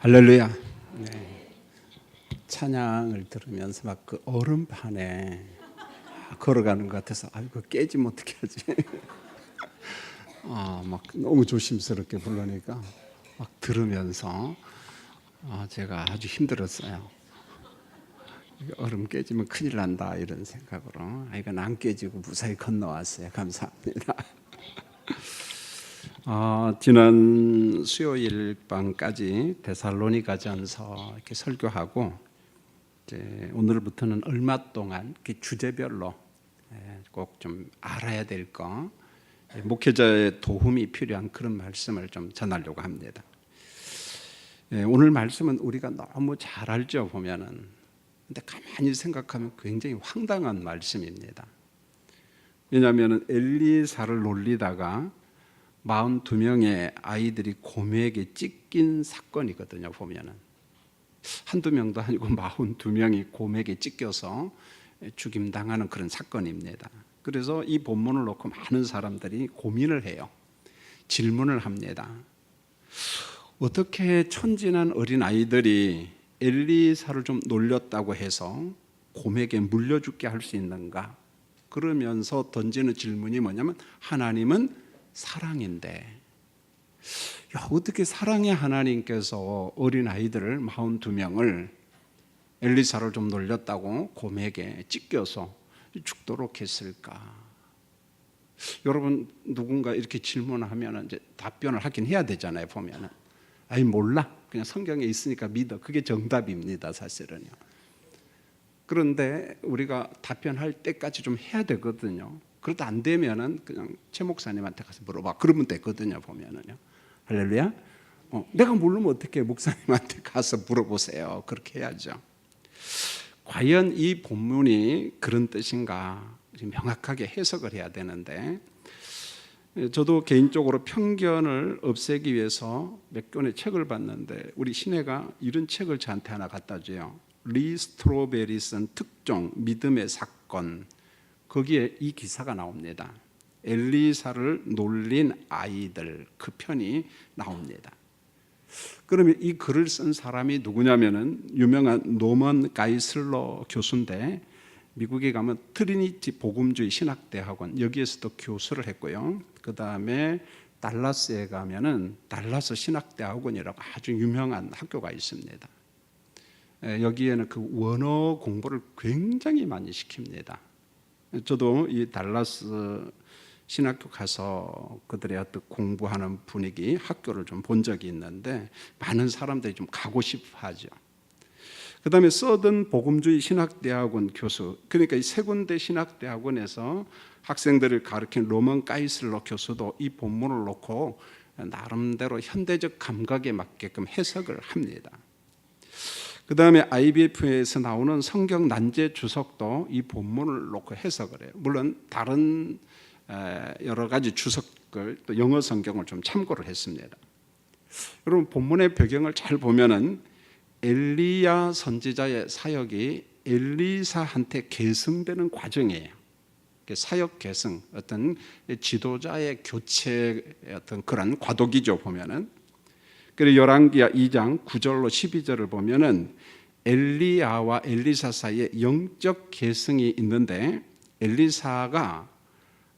할렐루야. 네. 찬양을 들으면서 막 그 얼음판에 걸어가는 것 같아서 아이고 깨지면 어떻게 하지? 막 너무 조심스럽게 부르니까 막 들으면서 제가 아주 힘들었어요. 얼음 깨지면 큰일 난다 이런 생각으로 이건 안 깨지고 무사히 건너왔어요. 감사합니다. 지난 수요일 밤까지 데살로니가전서 이렇게 설교하고 이제 오늘부터는 얼마 동안 이렇게 주제별로 꼭 좀 알아야 될 거, 목회자의 도움이 필요한 그런 말씀을 좀 전하려고 합니다. 오늘 말씀은 우리가 너무 잘 알죠 보면은. 근데 가만히 생각하면 굉장히 황당한 말씀입니다. 왜냐하면 엘리사를 놀리다가 42명의 아이들이 곰에게 찢긴 사건이거든요. 보면은 한두 명도 아니고 42명이 곰에게 찢겨서 죽임당하는 그런 사건입니다. 그래서 이 본문을 놓고 많은 사람들이 고민을 해요. 질문을 합니다. 어떻게 천진한 어린 아이들이 엘리사를 좀 놀렸다고 해서 곰에게 물려 죽게 할 수 있는가? 그러면서 던지는 질문이 뭐냐면, 하나님은 사랑인데 어떻게 사랑의 하나님께서 어린 아이들을 42명을 엘리사를 좀 놀렸다고 곰에게 찢겨서 죽도록 했을까? 여러분, 누군가 이렇게 질문하면 이제 답변을 하긴 해야 되잖아요. 보면은 몰라, 그냥 성경에 있으니까 믿어. 그게 정답입니다, 사실은요. 그런데 우리가 답변할 때까지 좀 해야 되거든요. 그러다 안 되면은 그냥 최 목사님한테 가서 물어봐. 그러면 되거든요, 보면은요. 할렐루야. 내가 모르면 어떻게 목사님한테 가서 물어보세요. 그렇게 해야죠. 과연 이 본문이 그런 뜻인가 명확하게 해석을 해야 되는데, 저도 개인적으로 편견을 없애기 위해서 몇 권의 책을 봤는데 우리 시내가 이런 책을 저한테 하나 갖다 줘요. 리 스트로베리 쓴 특종 믿음의 사건, 거기에 이 기사가 나옵니다. 엘리사를 놀린 아이들, 그 편이 나옵니다. 그러면 이 글을 쓴 사람이 누구냐면은 유명한 노먼 가이슬러 교수인데, 미국에 가면 트리니티 복음주의 신학대학원 여기에서도 교수를 했고요. 그 다음에 달라스에 가면은 달라스 신학대학원이라고 아주 유명한 학교가 있습니다. 여기에는 그 원어 공부를 굉장히 많이 시킵니다. 저도 이 달라스 신학교 가서 그들의 어떤 공부하는 분위기, 학교를 좀 본 적이 있는데 많은 사람들이 좀 가고 싶어 하죠. 그 다음에 서든 복음주의 신학대학원 교수, 그러니까 이 세 군데 신학대학원에서 학생들을 가르친 로먼 가이슬러 교수도 이 본문을 놓고 나름대로 현대적 감각에 맞게끔 해석을 합니다. 그 다음에 IBF에서 나오는 성경 난제 주석도 이 본문을 놓고 해석을 해요. 물론 다른 여러 가지 주석을, 또 영어 성경을 좀 참고를 했습니다. 여러분, 본문의 배경을 잘 보면은 엘리야 선지자의 사역이 엘리사한테 계승되는 과정이에요. 사역 계승, 어떤 지도자의 교체의 어떤 그런 과도기죠, 보면은. 그리고 열왕기하 2장 9절로 12절을 보면은 엘리야와 엘리사 사이에 영적 계승이 있는데, 엘리사가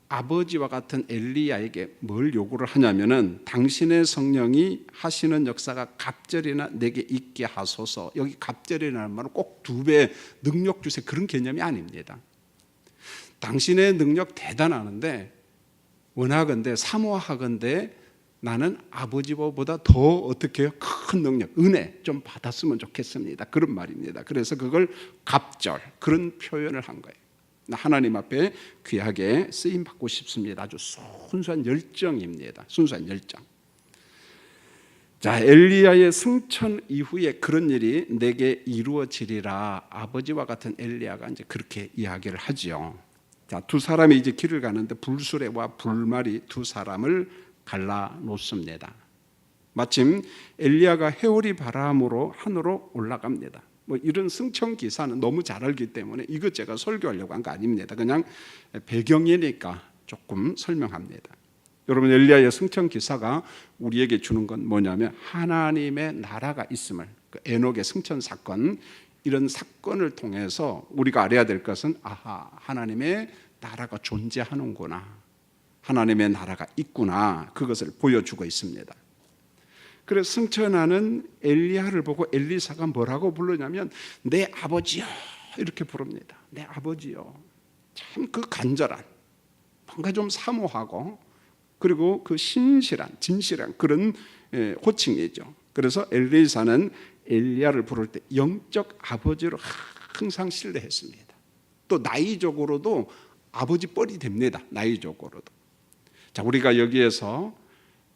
아버지와 같은 엘리야에게 뭘 요구를 하냐면은 당신의 성령이 하시는 역사가 갑절이나 내게 있게 하소서. 여기 갑절이라는 말은 꼭 2배 능력 주세요, 그런 개념이 아닙니다. 당신의 능력 대단하는데 원하건대 사모하건대 나는 아버지보다 더 어떻게 해요? 큰 능력, 은혜 좀 받았으면 좋겠습니다, 그런 말입니다. 그래서 그걸 갑절, 그런 표현을 한 거예요. 하나님 앞에 귀하게 쓰임 받고 싶습니다. 아주 순수한 열정입니다. 순수한 열정. 자, 엘리야의 승천 이후에 그런 일이 내게 이루어지리라. 아버지와 같은 엘리야가 이제 그렇게 이야기를 하지요. 자, 두 사람이 이제 길을 가는데 불수레와 불말이 두 사람을 갈라 놓습니다. 마침 엘리야가 회오리 바람으로 하늘로 올라갑니다. 이런 승천 기사는 너무 잘 알기 때문에 이거 제가 설교하려고 한 거 아닙니다. 그냥 배경이니까 조금 설명합니다. 여러분, 엘리야의 승천 기사가 우리에게 주는 건 뭐냐면 하나님의 나라가 있음을, 그 에녹의 승천 사건, 이런 사건을 통해서 우리가 알아야 될 것은 하나님의 나라가 존재하는구나, 하나님의 나라가 있구나, 그것을 보여주고 있습니다. 그래서 승천하는 엘리야를 보고 엘리사가 뭐라고 부르냐면 내 아버지요 이렇게 부릅니다. 내 아버지요. 참 그 간절한, 뭔가 좀 사모하고 그리고 그 신실한, 진실한 그런 호칭이죠. 그래서 엘리사는 엘리야를 부를 때 영적 아버지로 항상 신뢰했습니다. 또 나이적으로도 아버지 뻘이 됩니다. 나이적으로도. 자, 우리가 여기에서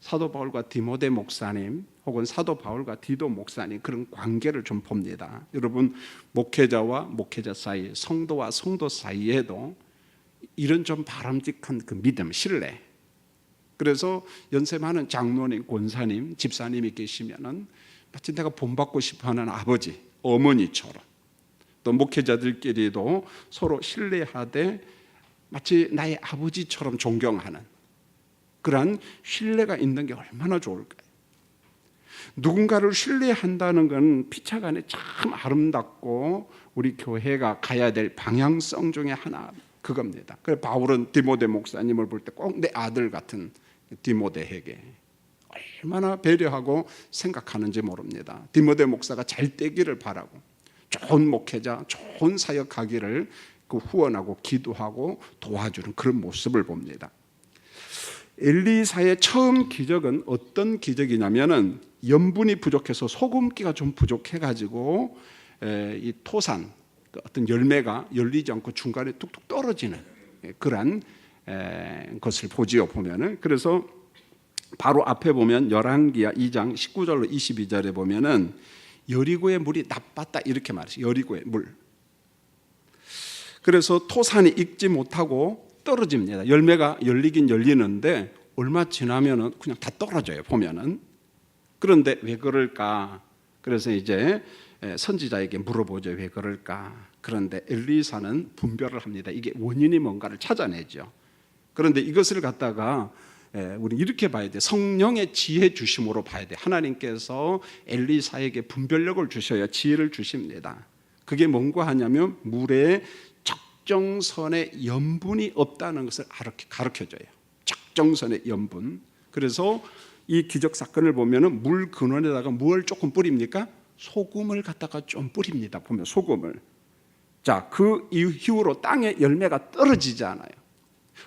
사도 바울과 디모데 목사님 혹은 사도 바울과 디도 목사님 그런 관계를 좀 봅니다. 여러분, 목회자와 목회자 사이, 성도와 성도 사이에도 이런 좀 바람직한 그 믿음, 신뢰. 그래서 연세 많은 장로님, 권사님, 집사님이 계시면은 마치 내가 본받고 싶어하는 아버지, 어머니처럼, 또 목회자들끼리도 서로 신뢰하되 마치 나의 아버지처럼 존경하는 그러한 신뢰가 있는 게 얼마나 좋을까요? 누군가를 신뢰한다는 건 피차간에 참 아름답고 우리 교회가 가야 될 방향성 중에 하나, 그겁니다. 그래서 바울은 디모데 목사님을 볼 때 꼭 내 아들 같은 디모데에게 얼마나 배려하고 생각하는지 모릅니다. 디모데 목사가 잘 되기를 바라고 좋은 목회자, 좋은 사역하기를 그 후원하고 기도하고 도와주는 그런 모습을 봅니다. 엘리사의 처음 기적은 어떤 기적이냐면은 염분이 부족해서 소금기가 좀 부족해가지고 이 토산, 어떤 열매가 열리지 않고 중간에 뚝뚝 떨어지는 그러한 것을 보지요, 보면은. 그래서 바로 앞에 보면 열왕기야 2장 19절로 22절에 보면은 여리고의 물이 나빴다 이렇게 말했어요. 여리고의 물. 그래서 토산이 익지 못하고 떨어집니다. 열매가 열리긴 열리는데 얼마 지나면은 그냥 다 떨어져요, 보면은. 그런데 왜 그럴까? 그래서 이제 선지자에게 물어보죠. 왜 그럴까? 그런데 엘리사는 분별을 합니다. 이게 원인이 뭔가를 찾아내죠. 그런데 이것을 갖다가 우리 이렇게 봐야 돼. 성령의 지혜 주심으로 봐야 돼. 하나님께서 엘리사에게 분별력을 주셔야 지혜를 주십니다. 그게 뭔가 하냐면 물에 적정선의 염분이 없다는 것을 가르쳐줘요. 적정선의 염분. 그래서 이 기적 사건을 보면은 물 근원에다가 뭘 조금 뿌립니까? 소금을 갖다가 좀 뿌립니다. 보면 소금을. 자, 그 이후로 땅에 열매가 떨어지지 않아요.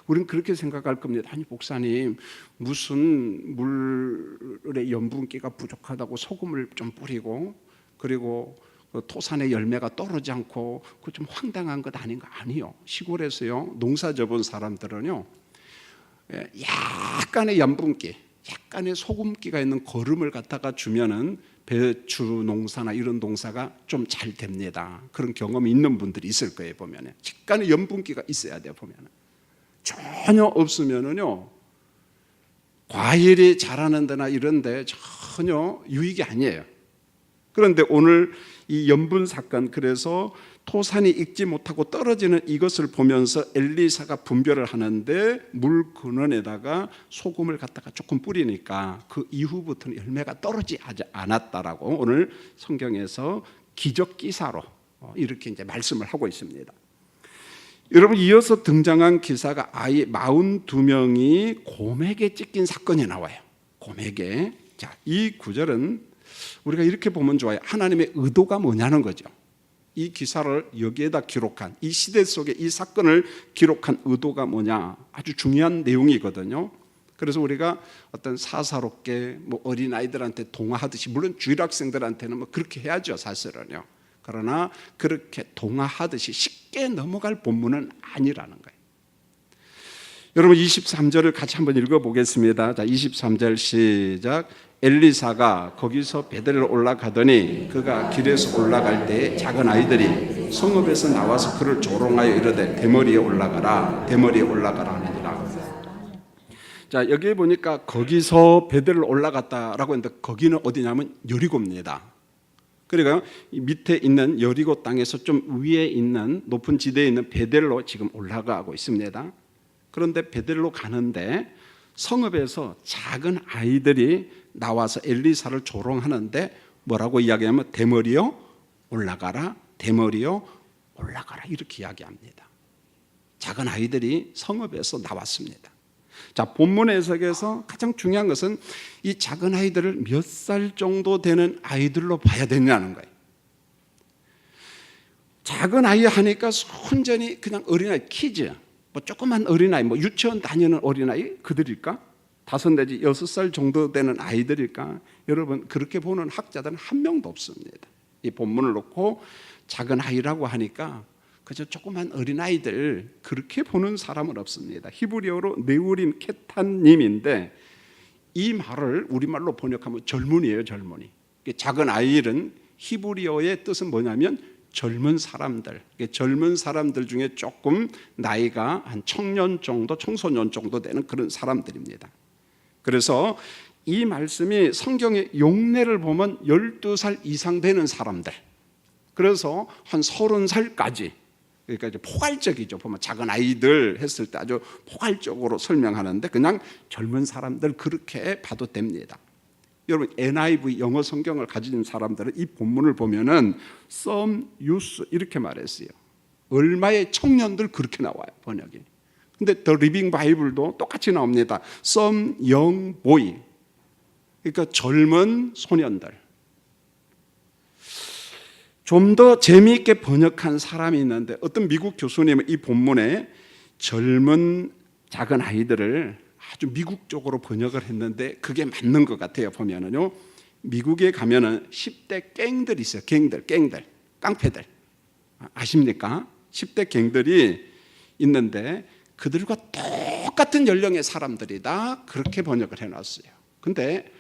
우리는 그렇게 생각할 겁니다. 아니 목사님, 무슨 물의 염분기가 부족하다고 소금을 좀 뿌리고 그리고 그 토산의 열매가 떨어지지 않고 그 좀 황당한 것 아닌가? 아니요. 시골에서요 농사 져본 사람들은요 약간의 염분기, 약간의 소금기가 있는 거름을 갖다가 주면은 배추 농사나 이런 농사가 좀 잘 됩니다. 그런 경험이 있는 분들이 있을 거예요. 보면은 약간의 염분기가 있어야 돼요. 보면은 전혀 없으면은요 과일이 자라는 데나 이런 데 전혀 유익이 아니에요. 그런데 오늘 이 염분 사건, 그래서 토산이 익지 못하고 떨어지는 이것을 보면서 엘리사가 분별을 하는데 물 근원에다가 소금을 갖다가 조금 뿌리니까 그 이후부터는 열매가 떨어지지 않았다라고 오늘 성경에서 기적 기사로 이렇게 이제 말씀을 하고 있습니다. 여러분, 이어서 등장한 기사가 아예 42명이 곰에게 찢긴 사건이 나와요. 곰에게. 자, 이 구절은 우리가 이렇게 보면 좋아요. 하나님의 의도가 뭐냐는 거죠. 이 기사를 여기에다 기록한, 이 시대 속에 이 사건을 기록한 의도가 뭐냐, 아주 중요한 내용이거든요. 그래서 우리가 어떤 사사롭게 뭐 어린아이들한테 동화하듯이, 물론 주일학생들한테는 뭐 그렇게 해야죠, 사실은요. 그러나 그렇게 동화하듯이 쉽게 넘어갈 본문은 아니라는 거예요. 여러분, 23절을 같이 한번 읽어보겠습니다. 자, 23절 시작. 엘리사가 거기서 베델로 올라가더니 그가 길에서 올라갈 때 작은 아이들이 성읍에서 나와서 그를 조롱하여 이르되 대머리에 올라가라, 대머리에 올라가라 하느니라. 자, 여기 보니까 거기서 베델로 올라갔다라고 했는데 거기는 어디냐면 여리고입니다. 그러니까 밑에 있는 여리고 땅에서 좀 위에 있는 높은 지대에 있는 베델로 지금 올라가고 있습니다. 그런데 베델로 가는데 성읍에서 작은 아이들이 나와서 엘리사를 조롱하는데 뭐라고 이야기하면 대머리여 올라가라, 대머리여 올라가라 이렇게 이야기합니다. 작은 아이들이 성읍에서 나왔습니다. 자, 본문 해석에서 가장 중요한 것은 이 작은 아이들을 몇 살 정도 되는 아이들로 봐야 되냐는 거예요. 작은 아이 하니까 순전히 그냥 어린아이 키즈, 뭐 조그만 어린아이, 뭐 유치원 다니는 어린아이 그들일까? 5 내지 6살 정도 되는 아이들일까? 여러분, 그렇게 보는 학자들은 한 명도 없습니다. 이 본문을 놓고 작은 아이라고 하니까 그저 조그만 어린아이들 그렇게 보는 사람은 없습니다. 히브리어로 네우림 케탄님인데 이 말을 우리말로 번역하면 젊은이에요. 젊은이. 작은 아이는 히브리어의 뜻은 뭐냐면 젊은 사람들, 젊은 사람들 중에 조금 나이가 한 청년 정도, 청소년 정도 되는 그런 사람들입니다. 그래서 이 말씀이 성경의 용례를 보면 12살 이상 되는 사람들, 그래서 한 30살까지, 그러니까 이제 포괄적이죠. 보면 작은 아이들 했을 때 아주 포괄적으로 설명하는데 그냥 젊은 사람들 그렇게 봐도 됩니다. 여러분, NIV 영어 성경을 가진 사람들은 이 본문을 보면은 some youth 이렇게 말했어요. 얼마의 청년들 그렇게 나와요, 번역이. 근데 더 리빙 바이블도 똑같이 나옵니다. some young boy. 그러니까 젊은 소년들. 좀 더 재미있게 번역한 사람이 있는데 어떤 미국 교수님은 이 본문에 젊은 작은 아이들을 아주 미국적으로 번역을 했는데 그게 맞는 것 같아요. 보면은요, 미국에 가면은 10대 갱들이 있어요. 갱들, 깡패들. 아십니까? 10대 갱들이 있는데 그들과 똑같은 연령의 사람들이다. 그렇게 번역을 해놨어요. 근데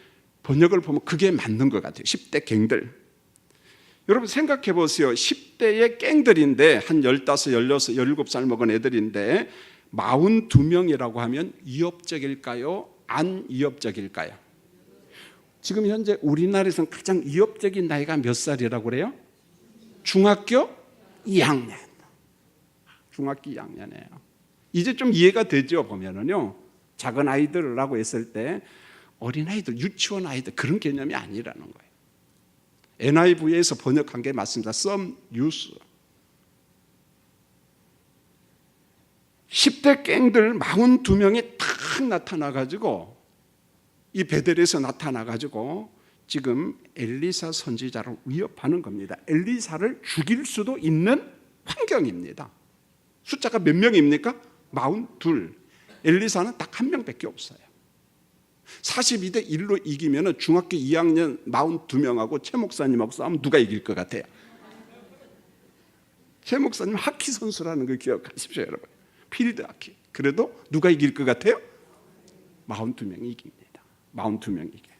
번역을 보면 그게 맞는 것 같아요. 10대 갱들. 여러분 생각해 보세요. 10대의 갱들인데 한 15, 16, 17살 먹은 애들인데 42명이라고 하면 위협적일까요? 안 위협적일까요? 지금 현재 우리나라에서는 가장 위협적인 나이가 몇 살이라고 그래요? 중학교 2학년. 중학교 2학년이에요. 이제 좀 이해가 되죠. 보면은요, 작은 아이들이라고 했을 때 어린아이들, 유치원 아이들 그런 개념이 아니라는 거예요. NIV에서 번역한 게 맞습니다. some youth. 10대 갱들 42명이 탁 나타나가지고 이 베델에서 나타나가지고 지금 엘리사 선지자를 위협하는 겁니다. 엘리사를 죽일 수도 있는 환경입니다. 숫자가 몇 명입니까? 42. 엘리사는 딱 1명밖에 없어요. 42대 1로 이기면 중학교 2학년 42명하고 최 목사님하고 싸우면 누가 이길 것 같아요? 최 목사님 하키 선수라는 걸 기억하십시오, 여러분. 필드 하키. 그래도 누가 이길 것 같아요? 42명이 이깁니다. 42명이 이겨요.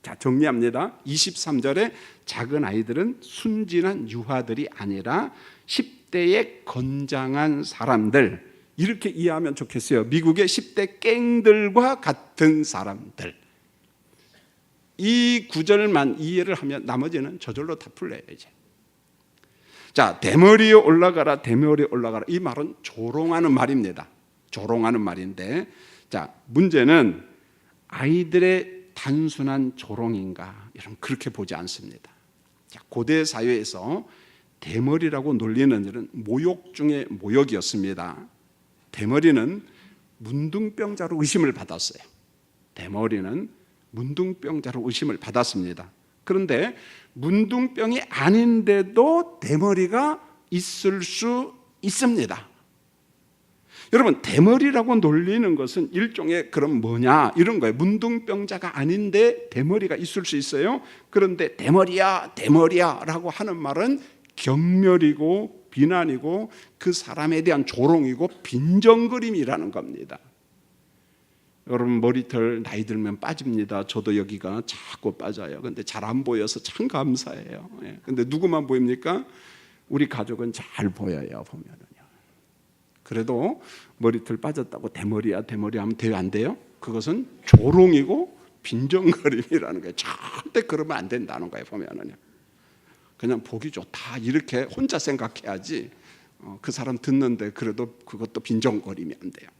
자, 정리합니다. 23절에 작은 아이들은 순진한 유아들이 아니라 10대의 건장한 사람들, 이렇게 이해하면 좋겠어요. 미국의 10대 갱들과 같은 사람들. 이 구절만 이해를 하면 나머지는 저절로 다 풀려요. 이제. 자, 대머리에 올라가라, 대머리에 올라가라. 이 말은 조롱하는 말입니다. 조롱하는 말인데, 자, 문제는 아이들의 단순한 조롱인가? 여러분, 그렇게 보지 않습니다. 자, 고대 사회에서 대머리라고 놀리는 일은 모욕 중에 모욕이었습니다. 대머리는 문둥병자로 의심을 받았어요. 대머리는 문둥병자로 의심을 받았습니다. 그런데 문둥병이 아닌데도 대머리가 있을 수 있습니다. 여러분, 대머리라고 놀리는 것은 일종의 그럼 뭐냐 이런 거예요. 문둥병자가 아닌데 대머리가 있을 수 있어요. 그런데 대머리야 대머리야 라고 하는 말은 경멸이고 비난이고 그 사람에 대한 조롱이고 빈정거림이라는 겁니다. 여러분, 머리털 나이 들면 빠집니다. 저도 여기가 자꾸 빠져요. 근데 잘 안 보여서 참 감사해요. 근데 누구만 보입니까? 우리 가족은 잘 보여요. 보면은요. 그래도 머리털 빠졌다고 대머리야 대머리 하면 돼요, 안 돼요? 그것은 조롱이고 빈정거림이라는 거예요. 절대 그러면 안 된다는 거예요. 보면은요. 그냥 보기 좋다 이렇게 혼자 생각해야지 그 사람 듣는데 그래도 그것도 빈정거리면 안 돼요.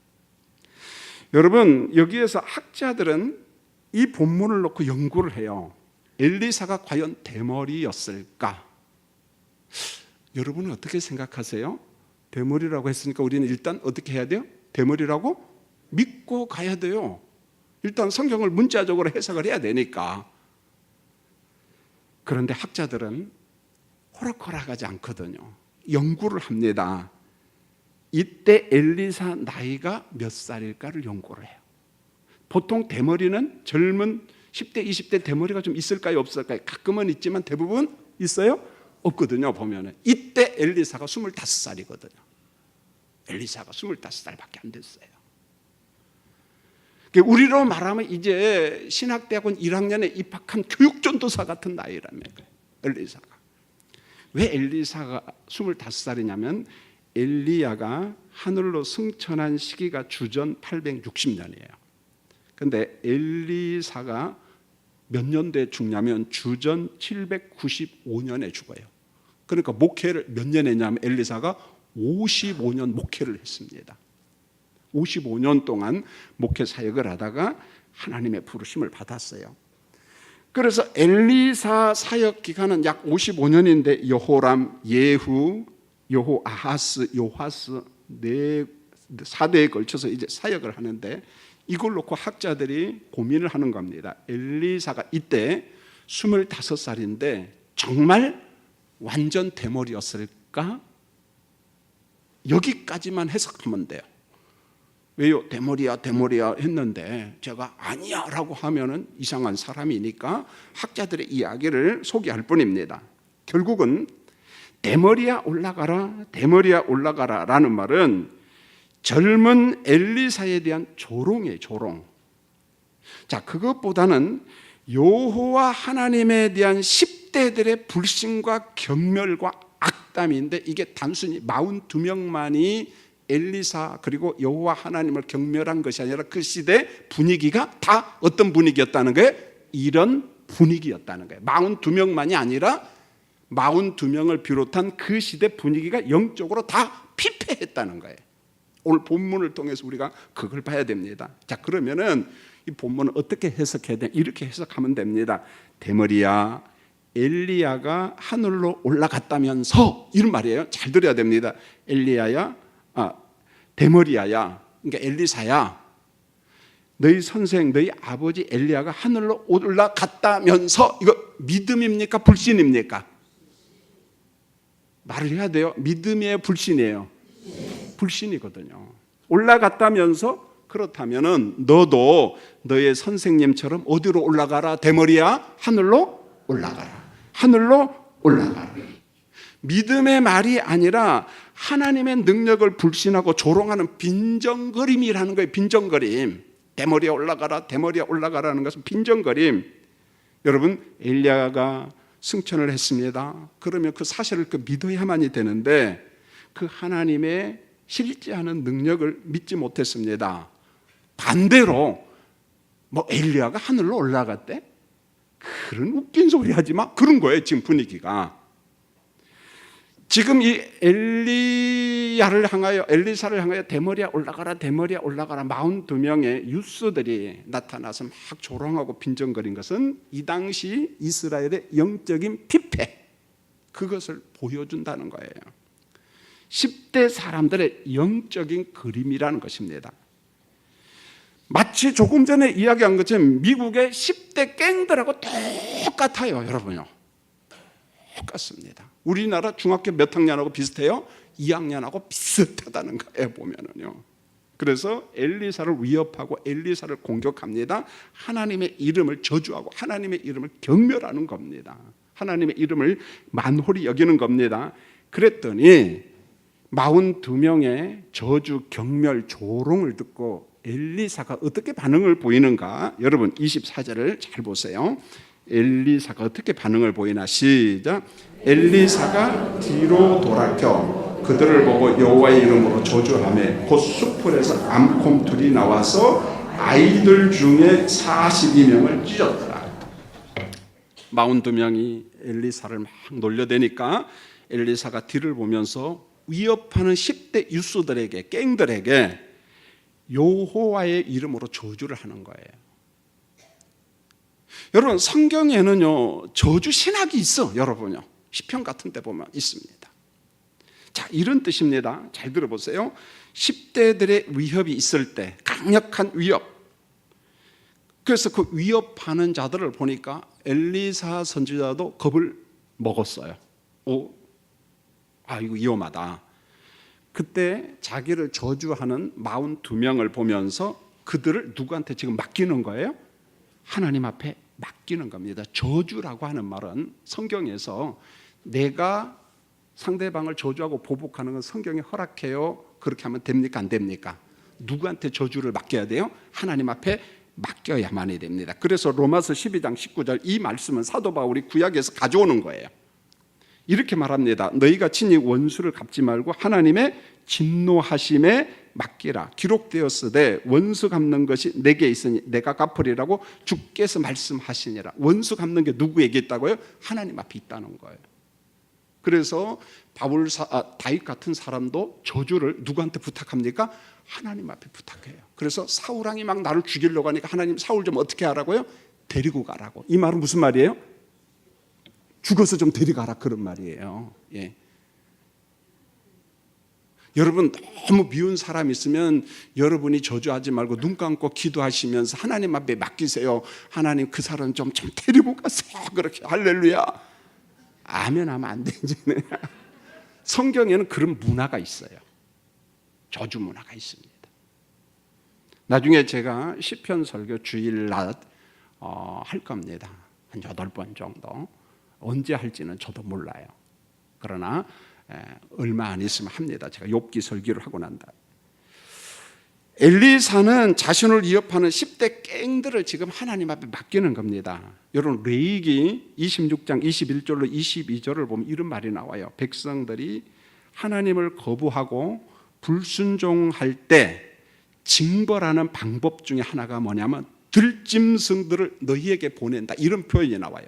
여러분, 여기에서 학자들은 이 본문을 놓고 연구를 해요. 엘리사가 과연 대머리였을까? 여러분은 어떻게 생각하세요? 대머리라고 했으니까 우리는 일단 어떻게 해야 돼요? 대머리라고 믿고 가야 돼요. 일단 성경을 문자적으로 해석을 해야 되니까. 그런데 학자들은 호락호락하지 않거든요. 연구를 합니다. 이때 엘리사 나이가 몇 살일까를 연구를 해요. 보통 대머리는 젊은 10대, 20대 대머리가 좀 있을까요? 없을까요? 가끔은 있지만 대부분 있어요? 없거든요. 보면은 이때 엘리사가 25살이거든요. 엘리사가 25살밖에 안 됐어요. 우리로 말하면 이제 신학대학원 1학년에 입학한 교육전도사 같은 나이라며. 엘리사가. 왜 엘리사가 25살이냐면 엘리야가 하늘로 승천한 시기가 주전 860년이에요. 근데 엘리사가 몇 년도에 죽냐면 주전 795년에 죽어요. 그러니까 목회를 몇 년 했냐면 엘리사가 55년 목회를 했습니다. 55년 동안 목회 사역을 하다가 하나님의 부르심을 받았어요. 그래서 엘리사 사역 기간은 약 55년인데 여호람, 예후, 여호아하스, 요하스 4대에 걸쳐서 이제 사역을 하는데 이걸 놓고 학자들이 고민을 하는 겁니다. 엘리사가 이때 25살인데 정말 완전 대머리였을까? 여기까지만 해석하면 돼요. 왜요? 대머리야 했는데 제가 아니야 라고 하면은 이상한 사람이니까 학자들의 이야기를 소개할 뿐입니다. 결국은 대머리야 올라가라 라는 말은 젊은 엘리사에 대한 조롱이에요. 조롱. 자, 그것보다는 여호와 하나님에 대한 10대들의 불신과 경멸과 악담인데 이게 단순히 42명만이 엘리사 그리고 여호와 하나님을 경멸한 것이 아니라 그 시대 분위기가 다 어떤 분위기였다는 거예요? 이런 분위기였다는 거예요. 42명만이 아니라 42명을 비롯한 그 시대 분위기가 영적으로 다 피폐했다는 거예요. 오늘 본문을 통해서 우리가 그걸 봐야 됩니다. 자, 그러면은 이 본문을 어떻게 해석해야 돼? 이렇게 해석하면 됩니다. 대머리야, 엘리야가 하늘로 올라갔다면서 이런 말이에요. 잘 들어야 됩니다. 대머리야야, 그러니까 엘리사야, 너희 선생, 너희 아버지 엘리야가 하늘로 올라갔다면서 이거 믿음입니까? 불신입니까? 말을 해야 돼요. 믿음이에요? 불신이에요? 불신이거든요. 올라갔다면서 그렇다면은 너도 너의 선생님처럼 어디로 올라가라? 대머리야, 하늘로 올라가라. 하늘로 올라가라. 믿음의 말이 아니라 하나님의 능력을 불신하고 조롱하는 빈정거림이라는 거예요. 빈정거림. 대머리에 올라가라는 것은 빈정거림. 여러분, 엘리야가 승천을 했습니다. 그러면 그 사실을 믿어야만이 되는데 그 하나님의 실제하는 능력을 믿지 못했습니다. 반대로 엘리야가 하늘로 올라갔대? 그런 웃긴 소리 하지 마. 그런 거예요. 지금 분위기가. 지금 이 엘리사를 향하여 대머리야 올라가라 42명의 유스들이 나타나서 막 조롱하고 빈정거린 것은 이 당시 이스라엘의 영적인 피폐, 그것을 보여준다는 거예요. 10대 사람들의 영적인 그림이라는 것입니다. 마치 조금 전에 이야기한 것처럼 미국의 10대 갱들하고 똑같아요. 여러분요, 똑같습니다. 우리나라 중학교 몇 학년하고 비슷해요? 2학년하고 비슷하다는 거예요, 보면은요. 그래서 엘리사를 위협하고 엘리사를 공격합니다. 하나님의 이름을 저주하고 하나님의 이름을 경멸하는 겁니다. 하나님의 이름을 만홀히 여기는 겁니다. 그랬더니 42명의 저주, 경멸, 조롱을 듣고 엘리사가 어떻게 반응을 보이는가? 여러분 24절을 잘 보세요. 엘리사가 어떻게 반응을 보이나? 시작. 엘리사가 뒤로 돌아켜 그들을 보고 여호와의 이름으로 저주하며 곧 숲풀에서 암곰2이 나와서 아이들 중에 42명을 찢었더라. 42명이 엘리사를 막 놀려대니까 엘리사가 뒤를 보면서 위협하는 10대 유스들에게, 갱들에게 여호와의 이름으로 저주를 하는 거예요. 여러분, 성경에는요 저주 신학이 있어. 여러분요 시편 같은 데 보면 있습니다. 자, 이런 뜻입니다. 잘 들어보세요. 10대들의 위협이 있을 때, 강력한 위협, 그래서 그 위협하는 자들을 보니까 엘리사 선지자도 겁을 먹었어요. 이거 위험하다. 그때 자기를 저주하는 42명을 보면서 그들을 누구한테 지금 맡기는 거예요? 하나님 앞에 맡기는 겁니다. 저주라고 하는 말은 성경에서 내가 상대방을 저주하고 보복하는 건 성경이 허락해요. 그렇게 하면 됩니까? 안 됩니까? 누구한테 저주를 맡겨야 돼요? 하나님 앞에 맡겨야만이 됩니다. 그래서 로마서 12장 19절 이 말씀은 사도 바울이 구약에서 가져오는 거예요. 이렇게 말합니다. 너희가 친히 원수를 갚지 말고 하나님의 진노하심에 맡기라. 기록되었으되 원수 갚는 것이 내게 있으니 내가 갚으리라고 주께서 말씀하시니라. 원수 갚는 게 누구에게 있다고요? 하나님 앞에 있다는 거예요. 그래서 다윗 같은 사람도 저주를 누구한테 부탁합니까? 하나님 앞에 부탁해요. 그래서 사울 왕이 막 나를 죽이려고 하니까 하나님 사울 좀 어떻게 하라고요? 데리고 가라고. 이 말은 무슨 말이에요? 죽어서 좀 데려가라 그런 말이에요. 예. 여러분, 너무 미운 사람 있으면 여러분이 저주하지 말고 눈 감고 기도하시면서 하나님 앞에 맡기세요. 하나님 그 사람 좀 데리고 가세요. 그렇게 할렐루야. 아멘 하면 안 되지. 성경에는 그런 문화가 있어요. 저주 문화가 있습니다. 나중에 제가 시편 설교 주일낮 할 겁니다. 한 8번 정도. 언제 할지는 저도 몰라요. 그러나 얼마 안 있으면 합니다. 제가 욥기 설교를 하고 난다. 엘리사는 자신을 위협하는 10대 갱들을 지금 하나님 앞에 맡기는 겁니다. 여러분, 레위기 26장 21절로 22절을 보면 이런 말이 나와요. 백성들이 하나님을 거부하고 불순종할 때 징벌하는 방법 중에 하나가 뭐냐면 들짐승들을 너희에게 보낸다, 이런 표현이 나와요.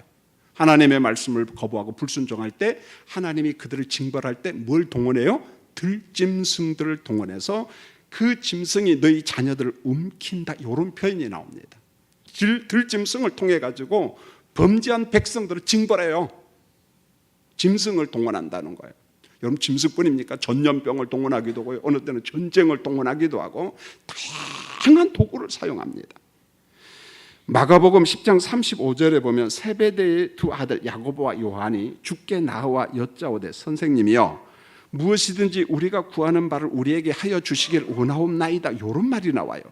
하나님의 말씀을 거부하고 불순종할 때 하나님이 그들을 징벌할 때 뭘 동원해요? 들짐승들을 동원해서 그 짐승이 너희 자녀들을 움킨다, 이런 표현이 나옵니다. 들짐승을 통해 가지고 범죄한 백성들을 징벌해요. 짐승을 동원한다는 거예요. 여러분, 짐승뿐입니까? 전염병을 동원하기도 하고 어느 때는 전쟁을 동원하기도 하고 다양한 도구를 사용합니다. 마가복음 10장 35절에 보면 세베대의 두 아들 야고보와 요한이 주께 나와 여짜오되 선생님이여 무엇이든지 우리가 구하는 바를 우리에게 하여 주시길 원하옵나이다, 이런 말이 나와요.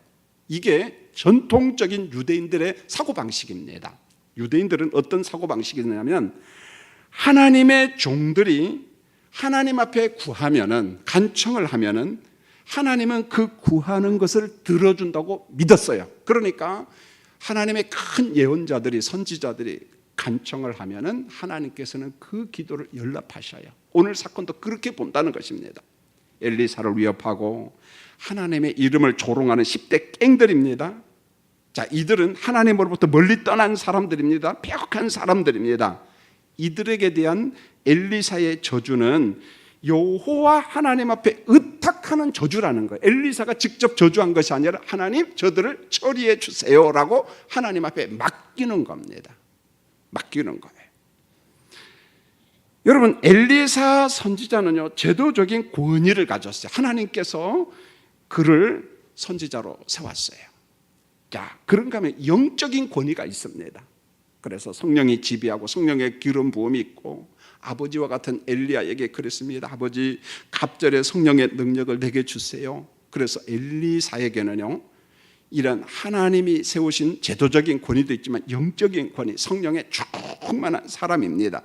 이게 전통적인 유대인들의 사고방식입니다. 유대인들은 어떤 사고방식이냐면 하나님의 종들이 하나님 앞에 구하면은, 간청을 하면은 하나님은 그 구하는 것을 들어준다고 믿었어요. 그러니까 하나님의 큰 예언자들이, 선지자들이 간청을 하면은 하나님께서는 그 기도를 연락하셔요. 오늘 사건도 그렇게 본다는 것입니다. 엘리사를 위협하고 하나님의 이름을 조롱하는 10대 갱들입니다. 자, 이들은 하나님으로부터 멀리 떠난 사람들입니다. 폐역한 사람들입니다. 이들에게 대한 엘리사의 저주는 여호와 하나님 앞에 의탁하는 저주라는 거예요. 엘리사가 직접 저주한 것이 아니라 하나님 저들을 처리해 주세요라고 하나님 앞에 맡기는 겁니다. 맡기는 거예요. 여러분, 엘리사 선지자는요 제도적인 권위를 가졌어요. 하나님께서 그를 선지자로 세웠어요. 자, 그런가 하면 영적인 권위가 있습니다. 그래서 성령이 지배하고 성령의 기름 부음이 있고, 아버지와 같은 엘리야에게 그랬습니다. 아버지, 갑절에 성령의 능력을 내게 주세요. 그래서 엘리사에게는요 이런 하나님이 세우신 제도적인 권위도 있지만 영적인 권위, 성령의 충만한 사람입니다.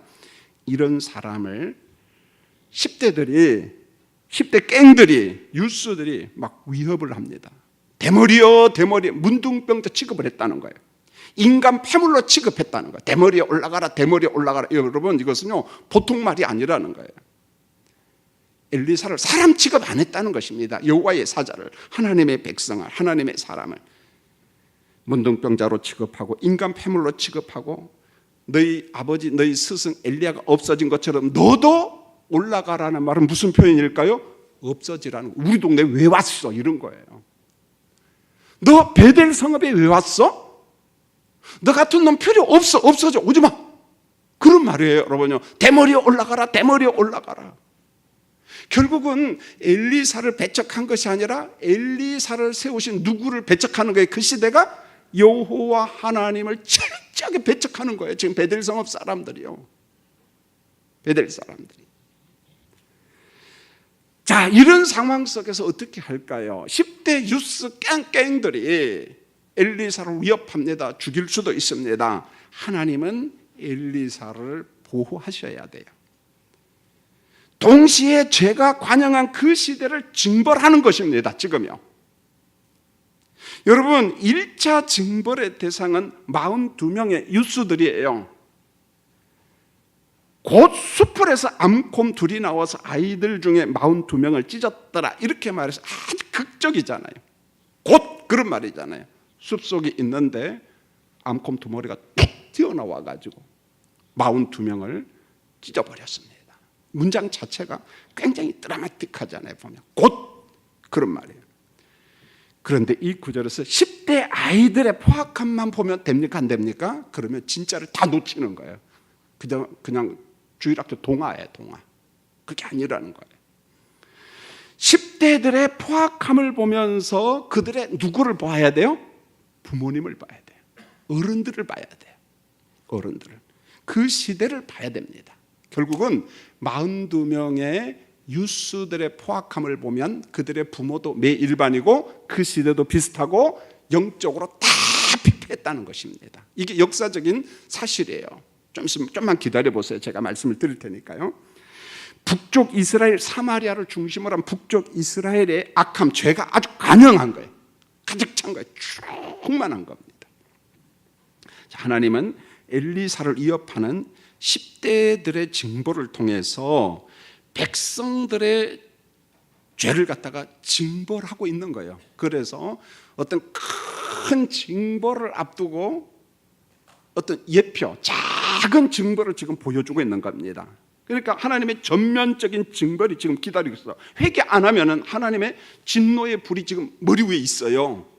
이런 사람을 10대 갱들이, 유스들이 막 위협을 합니다. 대머리여 대머리, 문둥병자 취급을 했다는 거예요. 인간 폐물로 취급했다는 거예요. 대머리에 올라가라, 대머리에 올라가라. 여러분, 이것은요 보통 말이 아니라는 거예요. 엘리사를 사람 취급 안 했다는 것입니다. 여호와의 사자를, 하나님의 백성을, 하나님의 사람을 문둥병자로 취급하고 인간 폐물로 취급하고, 너희 아버지, 너희 스승 엘리야가 없어진 것처럼 너도 올라가라는 말은 무슨 표현일까요? 없어지라는, 우리 동네에 왜 왔어, 이런 거예요. 너 베델 성읍에 왜 왔어? 너 같은 놈 필요 없어. 없어져. 오지 마. 그런 말이에요, 여러분요. 대머리에 올라가라. 대머리에 올라가라. 결국은 엘리사를 배척한 것이 아니라 엘리사를 세우신 누구를 배척하는 거예요? 그 시대가 여호와 하나님을 철저하게 배척하는 거예요. 지금 베델 성읍 사람들이요. 베델 사람들이. 자, 이런 상황 속에서 어떻게 할까요? 10대 유스 깽깽들이 엘리사를 위협합니다. 죽일 수도 있습니다. 하나님은 엘리사를 보호하셔야 돼요. 동시에 죄가 관영한 그 시대를 징벌하는 것입니다. 지금요. 여러분, 1차 징벌의 대상은 42명의 유스들이에요. 곧 숲풀에서 암곰 둘이 나와서 아이들 중에 42명을 찢었더라, 이렇게 말해서 아주 극적이잖아요. 곧 그런 말이잖아요. 숲속에 있는데 암곰 두 마리가 툭 튀어나와가지고 42명을 찢어버렸습니다. 문장 자체가 굉장히 드라마틱하잖아요. 보면 곧 그런 말이에요. 그런데 이 구절에서 10대 아이들의 포악함만 보면 됩니까? 안 됩니까? 그러면 진짜를 다 놓치는 거예요. 그냥 주일학교 동화예요. 동화. 그게 아니라는 거예요. 10대들의 포악함을 보면서 그들의 누구를 봐야 돼요? 부모님을 봐야 돼요. 어른들을 봐야 돼요. 어른들을. 그 시대를 봐야 됩니다. 결국은 42명의 유스들의 포악함을 보면 그들의 부모도 매 일반이고 그 시대도 비슷하고 영적으로 다 피폐했다는 것입니다. 이게 역사적인 사실이에요. 좀만 기다려보세요. 제가 말씀을 드릴 테니까요. 북쪽 이스라엘 사마리아를 중심으로 한 북쪽 이스라엘의 악함, 죄가 아주 관영한 거예요. 가득 찬 거예요. 충만한 겁니다. 하나님은 엘리사를 위협하는 10대들의 징벌을 통해서 백성들의 죄를 갖다가 징벌하고 있는 거예요. 그래서 어떤 큰 징벌을 앞두고 어떤 예표, 작은 징벌을 지금 보여주고 있는 겁니다. 그러니까 하나님의 전면적인 징벌이 지금 기다리고 있어요. 회개 안 하면은 하나님의 진노의 불이 지금 머리 위에 있어요.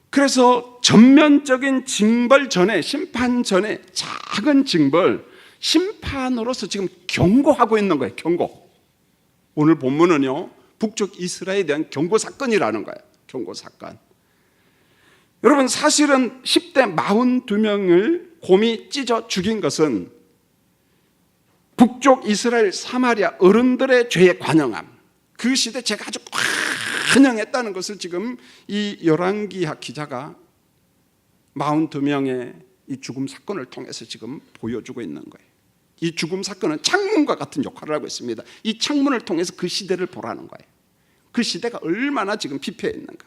그래서 전면적인 징벌 전에, 심판 전에 작은 징벌, 심판으로서 지금 경고하고 있는 거예요. 경고. 오늘 본문은요, 북쪽 이스라엘에 대한 경고 사건이라는 거예요. 경고 사건. 여러분, 사실은 10대 42명을 곰이 찢어 죽인 것은 북쪽 이스라엘 사마리아 어른들의 죄의 관영함, 그 시대 제가 아주 관영했다는 것을 지금 이 열왕기하 기자가 42명의 이 죽음 사건을 통해서 지금 보여주고 있는 거예요. 이 죽음 사건은 창문과 같은 역할을 하고 있습니다. 이 창문을 통해서 그 시대를 보라는 거예요. 그 시대가 얼마나 지금 피폐했는가.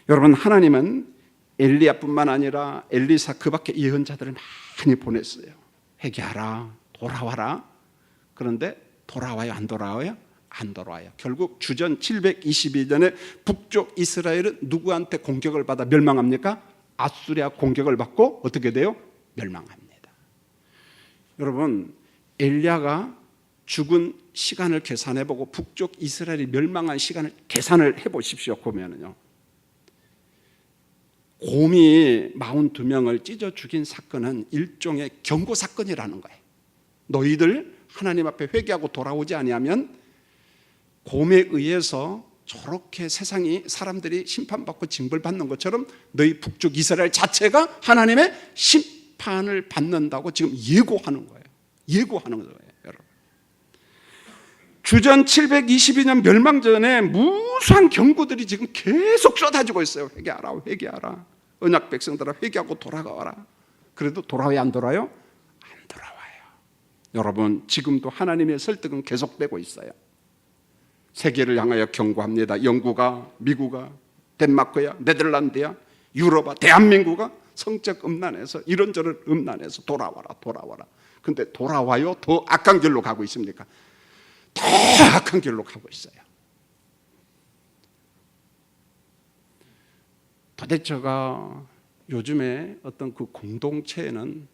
여러분, 하나님은 엘리야뿐만 아니라 엘리사 그 밖에 예언자들을 많이 보냈어요. 회개하라, 돌아와라. 그런데 돌아와요, 안 돌아와요? 안 돌아와요. 결국 주전 722년에 북쪽 이스라엘은 누구한테 공격을 받아 멸망합니까? 아수리아 공격을 받고 어떻게 돼요? 멸망합니다. 여러분, 엘리야가 죽은 시간을 계산해보고 북쪽 이스라엘이 멸망한 시간을 계산을 해보십시오. 보면은요, 곰이 42명을 찢어 죽인 사건은 일종의 경고 사건이라는 거예요. 너희들 하나님 앞에 회개하고 돌아오지 아니하면 곰에 의해서 저렇게 세상이 사람들이 심판받고 징벌받는 것처럼 너희 북쪽 이스라엘 자체가 하나님의 심판을 받는다고 지금 예고하는 거예요. 예고하는 거예요, 여러분. 주전 722년 멸망 전에 무수한 경고들이 지금 계속 쏟아지고 있어요. 회개하라, 회개하라. 언약 백성들아, 회개하고 돌아가라. 그래도 돌아와요, 안 돌아와요? 안 돌아와요. 여러분, 지금도 하나님의 설득은 계속되고 있어요. 세계를 향하여 경고합니다. 영국아, 미국아, 덴마크야, 네덜란드야, 유럽아, 대한민국아 성적 음란에서 이런저런 음란에서 돌아와라, 돌아와라. 근데 돌아와요? 더 악한 길로 가고 있습니까? 더 악한 길로 가고 있어요. 도대체가 요즘에 어떤 그 공동체에는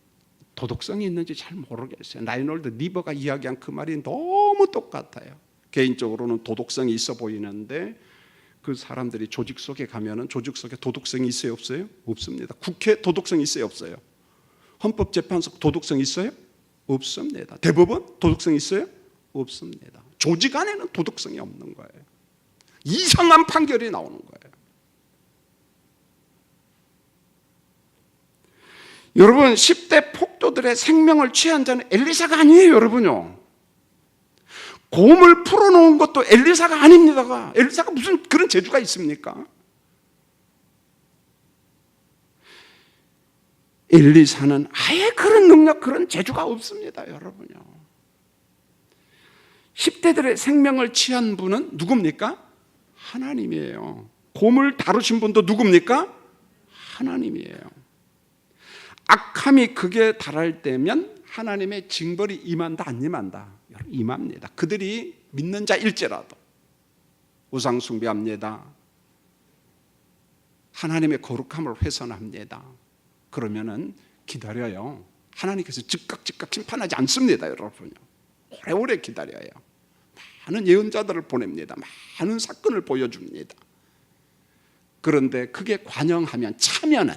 도덕성이 있는지 잘 모르겠어요. 라이놀드 니버가 이야기한 그 말이 너무 똑같아요. 개인적으로는 도덕성이 있어 보이는데 그 사람들이 조직 속에 가면은 조직 속에 도덕성이 있어요, 없어요? 없습니다. 국회 도덕성이 있어요, 없어요? 헌법재판소 도덕성 있어요? 없습니다. 대법원 도덕성 있어요? 없습니다. 조직 안에는 도덕성이 없는 거예요. 이상한 판결이 나오는 거예요. 여러분, 10대 폭도들의 생명을 취한 자는 엘리사가 아니에요, 여러분요. 곰을 풀어놓은 것도 엘리사가 아닙니다. 엘리사가 무슨 그런 재주가 있습니까? 엘리사는 아예 그런 능력, 그런 재주가 없습니다, 여러분요. 10대들의 생명을 취한 분은 누굽니까? 하나님이에요. 곰을 다루신 분도 누굽니까? 하나님이에요. 악함이 극에 달할 때면 하나님의 징벌이 임한다, 안 임한다? 임합니다. 그들이 믿는 자일지라도 우상 숭배합니다. 하나님의 거룩함을 훼손합니다. 그러면은 기다려요. 하나님께서 즉각 심판하지 않습니다, 여러분요. 오래오래 기다려요. 많은 예언자들을 보냅니다. 많은 사건을 보여줍니다. 그런데 그게 관영하면, 차면은,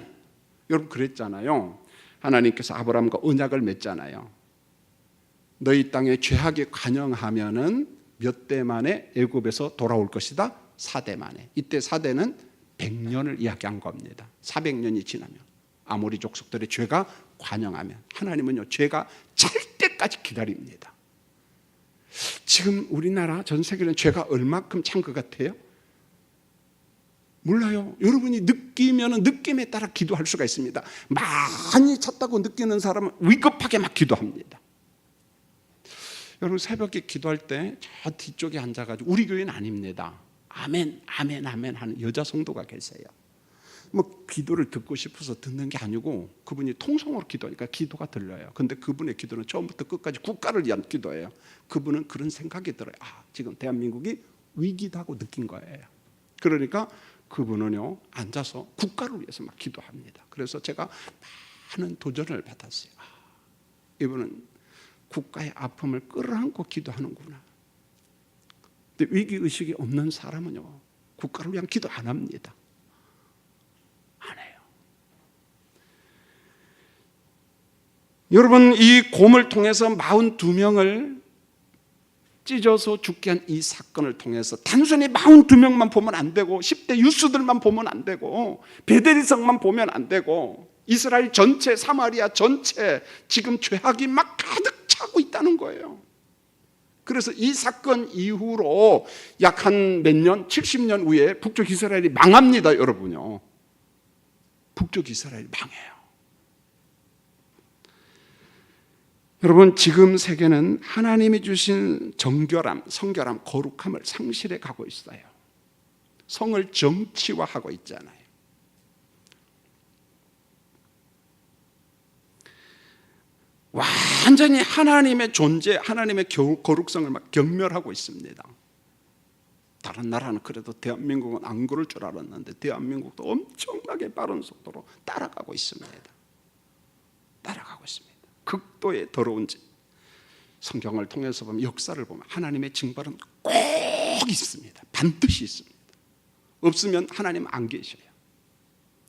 여러분 그랬잖아요. 하나님께서 아브라함과 언약을 맺잖아요. 너희 땅에 죄악이 관영하면은 몇 대 만에 애굽에서 돌아올 것이다? 4대 만에. 이때 4대는 100년을 이야기한 겁니다. 400년이 지나면, 아모리 족속들의 죄가 관영하면, 하나님은요 죄가 찰 때까지 기다립니다. 지금 우리나라 전 세계는 죄가 얼마큼 찬 것 같아요? 몰라요. 여러분이 느끼면 느낌에 따라 기도할 수가 있습니다. 많이 찼다고 느끼는 사람은 위급하게 막 기도합니다. 여러분 새벽에 기도할 때 저 뒤쪽에 앉아가지고, 우리 교회는 아닙니다. 아멘, 아멘, 아멘 하는 여자 성도가 계세요. 뭐 기도를 듣고 싶어서 듣는 게 아니고 그분이 통성으로 기도하니까 기도가 들려요. 근데 그분의 기도는 처음부터 끝까지 국가를 위한 기도예요. 그분은 그런 생각이 들어요. 아, 지금 대한민국이 위기다고 느낀 거예요. 그러니까 그분은요 앉아서 국가를 위해서 막 기도합니다. 그래서 제가 많은 도전을 받았어요. 아, 이분은 국가의 아픔을 끌어안고 기도하는구나. 근데 위기의식이 없는 사람은요 국가를 위한 기도 안 합니다. 안 해요. 여러분, 이 곰을 통해서 42명을 찢어서 죽게 한 이 사건을 통해서 단순히 42명만 보면 안 되고 10대 유수들만 보면 안 되고 베델리성만 보면 안 되고 이스라엘 전체, 사마리아 전체 지금 죄악이 막 가득 차고 있다는 거예요. 그래서 이 사건 이후로 약 한 몇 년, 70년 후에 북쪽 이스라엘이 망합니다, 여러분요. 북쪽 이스라엘이 망해요. 여러분, 지금 세계는 하나님이 주신 정결함, 성결함, 거룩함을 상실해 가고 있어요. 성을 정치화하고 있잖아요. 완전히 하나님의 존재, 하나님의 거룩성을 막 경멸하고 있습니다. 다른 나라는 그래도 대한민국은 안 그럴 줄 알았는데 대한민국도 엄청나게 빠른 속도로 따라가고 있습니다. 따라가고 있습니다. 극도의 더러운 짓. 성경을 통해서 보면, 역사를 보면 하나님의 징벌은 꼭 있습니다. 반드시 있습니다. 없으면 하나님 안 계셔요.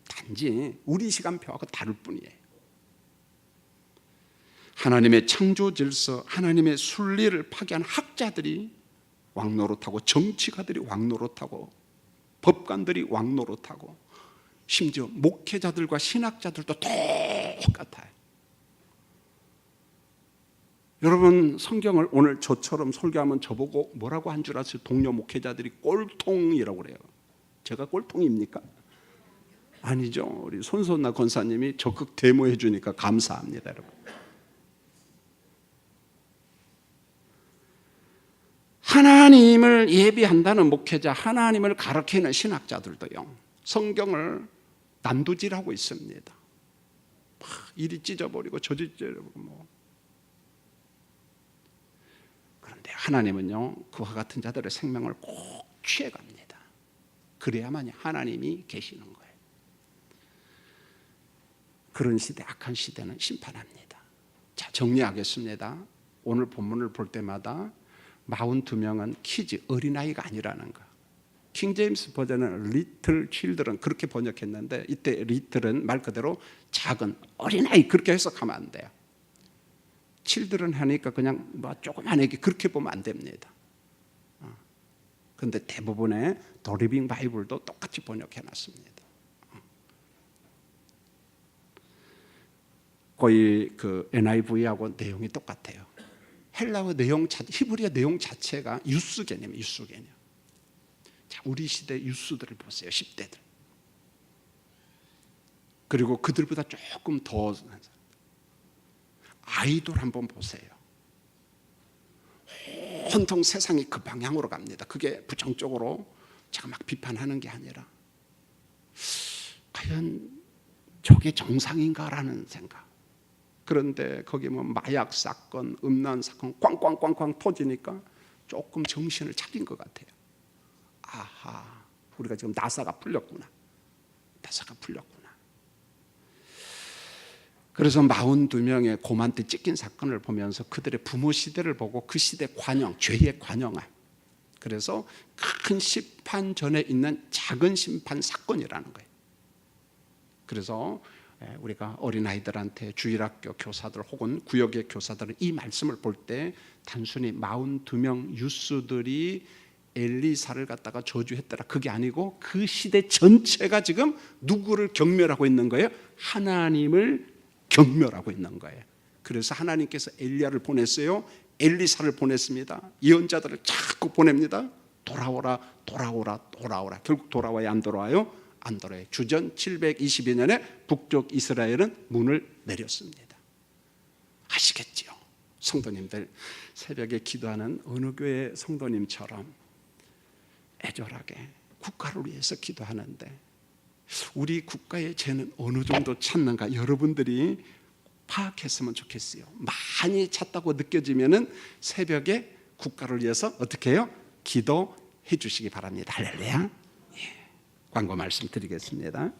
단지 우리 시간표하고 다를 뿐이에요. 하나님의 창조 질서, 하나님의 순리를 파괴한 학자들이 왕노릇하고, 정치가들이 왕노릇하고, 법관들이 왕노릇하고, 심지어 목회자들과 신학자들도 똑같아요. 여러분, 성경을 오늘 저처럼 설교하면 저보고 뭐라고 한 줄 아세요? 동료 목회자들이 꼴통이라고 그래요. 제가 꼴통입니까? 아니죠. 우리 손선나 권사님이 적극 데모해 주니까 감사합니다, 여러분. 하나님을 예비한다는 목회자, 하나님을 가르치는 신학자들도요 성경을 난도질하고 있습니다. 이리 찢어버리고 저리 찢어버리고 그런데 하나님은요 그와 같은 자들의 생명을 꼭 취해갑니다. 그래야만 하나님이 계시는 거예요. 그런 시대, 악한 시대는 심판합니다. 자, 정리하겠습니다. 오늘 본문을 볼 때마다 42명은 키즈, 어린아이가 아니라는 거. 킹 제임스 버전은 little children 그렇게 번역했는데 이때 little은 말 그대로 작은 어린아이 그렇게 해석하면 안 돼요. children 하니까 그냥 뭐 조그만 애기 그렇게 보면 안 됩니다. 그런데 대부분의 더 리빙 바이블도 똑같이 번역해 놨습니다. 거의 그 NIV하고 내용이 똑같아요. 헬라어 내용 히브리어 내용 자체가 유스 개념이에요. 유스 개념. 자, 우리 시대 유스들을 보세요. 10대들. 그리고 그들보다 조금 더 아이돌 한번 보세요. 온통 세상이 그 방향으로 갑니다. 그게 부정적으로 제가 막 비판하는 게 아니라 과연 저게 정상인가라는 생각. 그런데 거기 뭐 마약 사건, 음란 사건 꽝꽝꽝꽝 터지니까 조금 정신을 차린 것 같아요. 아하, 우리가 지금 나사가 풀렸구나. 나사가 풀렸구나. 그래서 42명의 곰한테 찢긴 사건을 보면서 그들의 부모 시대를 보고 그 시대 관영, 죄의 관영함. 그래서 큰 심판 전에 있는 작은 심판 사건이라는 거예요. 그래서 우리가 어린아이들한테 주일학교 교사들 혹은 구역의 교사들은 이 말씀을 볼 때 단순히 42명 유스들이 엘리사를 갖다가 저주했더라 그게 아니고 그 시대 전체가 지금 누구를 경멸하고 있는 거예요? 하나님을 경멸하고 있는 거예요. 그래서 하나님께서 엘리야를 보냈어요. 엘리사를 보냈습니다. 예언자들을 자꾸 보냅니다. 돌아오라 돌아오라 돌아오라. 결국 돌아와야 안 돌아와요? 안 돌아요. 주전 722년에 북쪽 이스라엘은 문을 내렸습니다. 아시겠지요? 성도님들 새벽에 기도하는 어느 교회 성도님처럼 애절하게 국가를 위해서 기도하는데 우리 국가의 죄는 어느 정도 찾는가 여러분들이 파악했으면 좋겠어요. 많이 찾다고 느껴지면은 새벽에 국가를 위해서 어떻게 해요? 기도해 주시기 바랍니다. 할렐루야. 광고 말씀 드리겠습니다.